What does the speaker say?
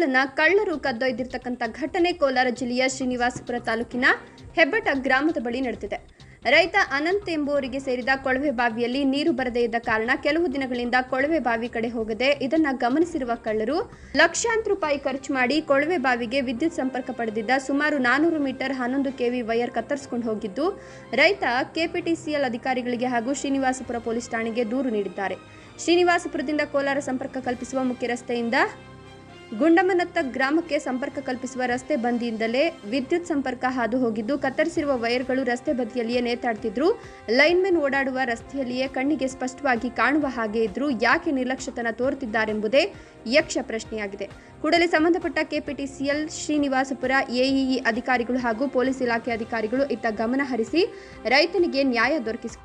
ಎತ್ತುಗಳನ್ನು ಕಳ್ಳರು ಕದ್ದೊಯ್ದಿರ್ತಕ್ಕಂಥ ಘಟನೆ ಕೋಲಾರ ಜಿಲ್ಲೆಯ ಶ್ರೀನಿವಾಸಪುರ ತಾಲೂಕಿನ ಹೆಬ್ಬಟ ಗ್ರಾಮದ ಬಳಿ ನಡೆದಿದೆ. ರೈತ ಅನಂತ್ ಎಂಬುವರಿಗೆ ಸೇರಿದ ಕೊಳವೆ ಬಾವಿಯಲ್ಲಿ ನೀರು ಬರದೇ ಇದ್ದ ಕಾರಣ ಕೆಲವು ದಿನಗಳಿಂದ ಕೊಳವೆ ಬಾವಿ ಕಡೆ ಹೋಗದೆ ಇದನ್ನು ಗಮನಿಸಿರುವ ಕಳ್ಳರು ಲಕ್ಷಾಂತರ ರೂಪಾಯಿ ಖರ್ಚು ಮಾಡಿ ಕೊಳವೆ ಬಾವಿಗೆ ವಿದ್ಯುತ್ ಸಂಪರ್ಕ ಪಡೆದಿದ್ದ ಸುಮಾರು 400 ಮೀಟರ್ 11 ಕೆವಿ ವೈರ್ ಕತ್ತರಿಸಿಕೊಂಡು ಹೋಗಿದ್ದು ರೈತ ಕೆಪಿಟಿಸಿಎಲ್ ಅಧಿಕಾರಿಗಳಿಗೆ ಹಾಗೂ ಶ್ರೀನಿವಾಸಪುರ ಪೊಲೀಸ್ ಠಾಣೆಗೆ ದೂರು ನೀಡಿದ್ದಾರೆ. ಶ್ರೀನಿವಾಸಪುರದಿಂದ ಕೋಲಾರ ಸಂಪರ್ಕ ಕಲ್ಪಿಸುವ ಮುಖ್ಯ ರಸ್ತೆಯಿಂದ ಗುಂಡಮ್ಮನತ್ತ ಗ್ರಾಮಕ್ಕೆ ಸಂಪರ್ಕ ಕಲ್ಪಿಸುವ ರಸ್ತೆ ಬದಿಯಿಂದಲೇ ವಿದ್ಯುತ್ ಸಂಪರ್ಕ ಹಾದು ಹೋಗಿದ್ದು ಕತ್ತರಿಸಿರುವ ವೈರ್ಗಳು ರಸ್ತೆ ಬದಿಯಲ್ಲಿಯೇ ನೇತಾಡ್ತಿದ್ರು. ಲೈನ್ಮೆನ್ ಓಡಾಡುವ ರಸ್ತೆಯಲ್ಲಿಯೇ ಕಣ್ಣಿಗೆ ಸ್ಪಷ್ಟವಾಗಿ ಕಾಣುವ ಹಾಗೆ ಇದ್ರೂ ಯಾಕೆ ನಿರ್ಲಕ್ಷ್ಯತನ ತೋರುತ್ತಿದ್ದಾರೆಂಬುದೇ ಯಕ್ಷ ಪ್ರಶ್ನೆಯಾಗಿದೆ. ಕೂಡಲೇ ಸಂಬಂಧಪಟ್ಟ ಕೆಪಿಟಿಸಿಎಲ್ ಶ್ರೀನಿವಾಸಪುರ ಎಇಇ ಅಧಿಕಾರಿಗಳು ಹಾಗೂ ಪೊಲೀಸ್ ಇಲಾಖೆ ಅಧಿಕಾರಿಗಳು ಇತ್ತ ಗಮನ ಹರಿಸಿ ರೈತನಿಗೆ ನ್ಯಾಯ ದೊರಕಿಸಿ